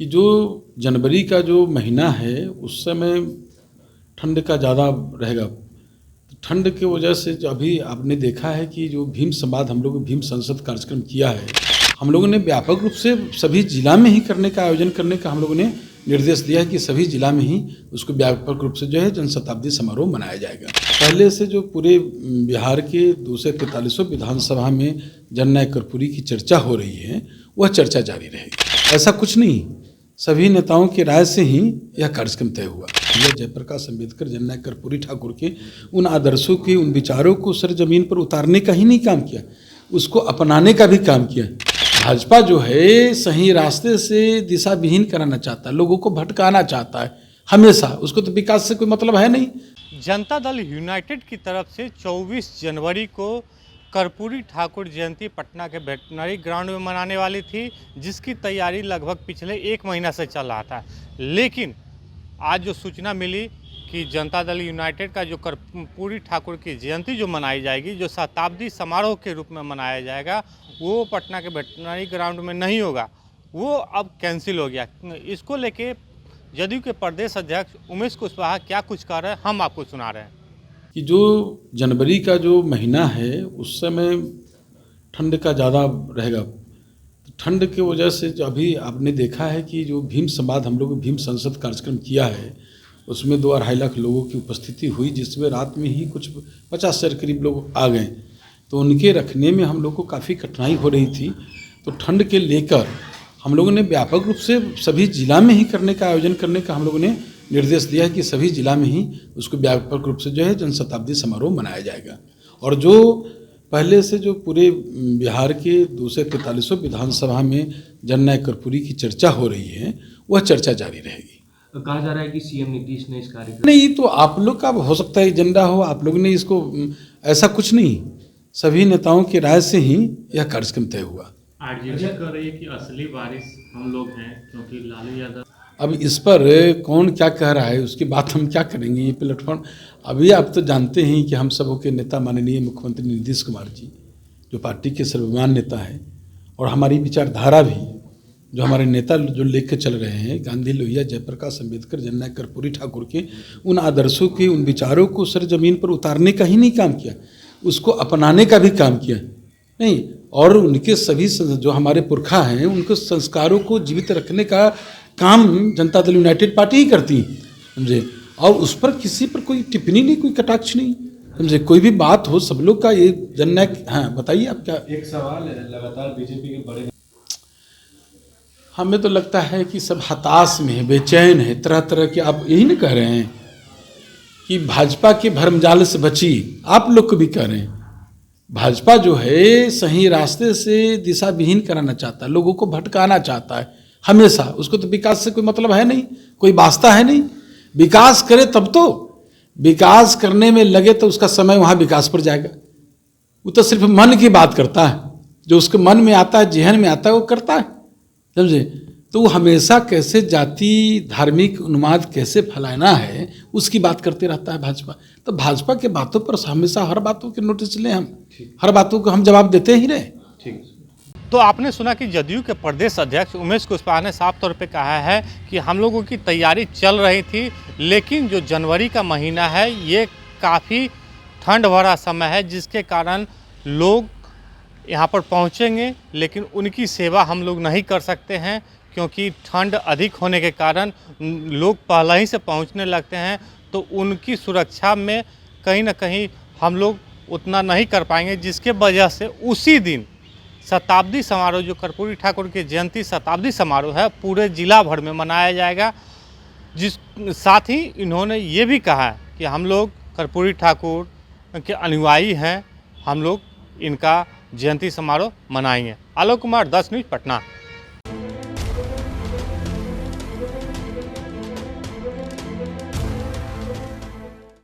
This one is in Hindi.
कि जो जनवरी का जो महीना है उस समय ठंड का ज़्यादा रहेगा। तो ठंड की वजह से जो अभी आपने देखा है कि जो भीम संवाद हम लोग भीम संसद कार्यक्रम किया है, हम लोगों ने व्यापक रूप से सभी जिला में ही करने का आयोजन करने का हम लोगों ने निर्देश दिया है कि सभी जिला में ही उसको व्यापक रूप से जो है जनशताब्दी समारोह मनाया जाएगा। पहले से जो पूरे बिहार के 243 विधानसभा में जननायक कर्पूरी की चर्चा हो रही है, वह चर्चा जारी रहेगी। ऐसा कुछ नहीं, सभी नेताओं की राय से ही यह कार्यक्रम तय हुआ। यह जयप्रकाश अम्बेडकर जननायक कर्पूरी ठाकुर के उन आदर्शों के, उन विचारों को सरजमीन पर उतारने का ही नहीं काम किया, उसको अपनाने का भी काम किया। भाजपा जो है सही रास्ते से दिशा विहीन कराना चाहता है, लोगों को भटकाना चाहता है हमेशा। उसको तो विकास से कोई मतलब है नहीं। जनता दल यूनाइटेड की तरफ से 24 जनवरी को कर्पूरी ठाकुर जयंती पटना के वेटनरी ग्राउंड में मनाने वाली थी, जिसकी तैयारी लगभग पिछले 1 महीना से चल रहा था। लेकिन आज जो सूचना मिली कि जनता दल यूनाइटेड का जो कर्पूरी ठाकुर की जयंती जो मनाई जाएगी, जो शताब्दी समारोह के रूप में मनाया जाएगा, वो पटना के वेटनरी ग्राउंड में नहीं होगा, वो अब कैंसिल हो गया। इसको लेके जदयू के प्रदेश अध्यक्ष उमेश कुशवाहा क्या कुछ कह रहे हैं, हम आपको सुना रहे हैं। कि जो जनवरी का जो महीना है उस समय ठंड का ज़्यादा रहेगा। तो ठंड की वजह से जो अभी आपने देखा है कि जो भीम संवाद हम लोग भीम संसद कार्यक्रम किया है, उसमें 2-2.5 लाख लोगों की उपस्थिति हुई, जिसमें रात में ही कुछ 50,000 करीब लोग आ गए। तो उनके रखने में हम लोग को काफ़ी कठिनाई हो रही थी। तो ठंड के लेकर हम लोगों ने व्यापक रूप से सभी जिला में ही करने का आयोजन करने का हम लोगों ने निर्देश दिया है कि सभी जिला में ही उसको व्यापक रूप से जो है जनशताब्दी समारोह मनाया जाएगा। और जो पहले से जो पूरे बिहार के 243 विधानसभा में जननायक कर्पूरी की चर्चा हो रही है, वह चर्चा जारी रहेगी। कहा जा रहा है कि सीएम नीतीश ने इस कार्यक्रम नहीं, तो आप लोग का हो सकता है एजेंडा हो, आप लोग ने इसको, ऐसा कुछ नहीं, सभी नेताओं की राय से ही यह कार्यक्रम तय हुआ। आरजेडी कह रही है कि असली वारिस हम लोग हैं, क्योंकि लालू यादव। अब इस पर कौन क्या कह रहा है उसकी बात हम क्या करेंगे। ये प्लेटफॉर्म अभी आप तो जानते हैं कि हम सबों के नेता माननीय मुख्यमंत्री नीतीश कुमार जी, जो पार्टी के सर्वमान्य नेता है, और हमारी विचारधारा भी जो हमारे नेता जो लेकर चल रहे हैं, गांधी, लोहिया, जयप्रकाश अम्बेडकर, जननायक कर्पूरी ठाकुर के उन आदर्शों के, उन विचारों को सरजमीन पर उतारने का ही नहीं काम किया, उसको अपनाने का भी काम किया नहीं। और उनके सभी जो हमारे पुरखा हैं, उनके संस्कारों को जीवित रखने का काम जनता दल यूनाइटेड पार्टी ही करती है, समझे। और उस पर किसी पर कोई टिप्पणी नहीं, कोई कटाक्ष नहीं, समझे। कोई भी बात हो, सब लोग का ये जननायक। हाँ, बताइए आप क्या। एक सवाल है, लगातार बीजेपी के बड़े, हमें तो लगता है कि सब हताश में है, बेचैन है, तरह तरह के। आप यही ना कह रहे हैं कि भाजपा के भरमजाल से बची, आप लोग को भी कह रहे हैं। भाजपा जो है सही रास्ते से दिशा विहीन कराना चाहता है, लोगों को भटकाना चाहता है हमेशा। उसको तो विकास से कोई मतलब है नहीं, कोई वास्ता है नहीं। विकास करे तब तो, विकास करने में लगे तो उसका समय वहाँ विकास पर जाएगा। वो तो सिर्फ मन की बात करता है, जो उसके मन में आता है, जेहन में आता है, वो करता है, समझे। तो वो हमेशा कैसे जाति धार्मिक उन्माद कैसे फैलाना है, उसकी बात करते रहता है भाजपा। तो भाजपा के बातों पर हमेशा हर बातों के नोटिस लें, हम हर बातों को हम जवाब देते ही रहे। ठीक। तो आपने सुना कि जदयू के प्रदेश अध्यक्ष उमेश कुशवाहा ने साफ तौर पे कहा है कि हम लोगों की तैयारी चल रही थी, लेकिन जो जनवरी का महीना है ये काफ़ी ठंड भरा समय है, जिसके कारण लोग यहाँ पर पहुँचेंगे, लेकिन उनकी सेवा हम लोग नहीं कर सकते हैं, क्योंकि ठंड अधिक होने के कारण लोग पहले ही से पहुँचने लगते हैं। तो उनकी सुरक्षा में कहीं ना कहीं हम लोग उतना नहीं कर पाएंगे, जिसके वजह से उसी दिन शताब्दी समारोह, जो कर्पूरी ठाकुर की जयंती शताब्दी समारोह है, पूरे जिला भर में मनाया जाएगा। जिस साथ ही इन्होंने ये भी कहा कि हम लोग कर्पूरी ठाकुर के अनुयायी हैं, हम लोग इनका जयंती समारोह मनाएंगे। आलोक कुमार, 10 न्यूज़, पटना।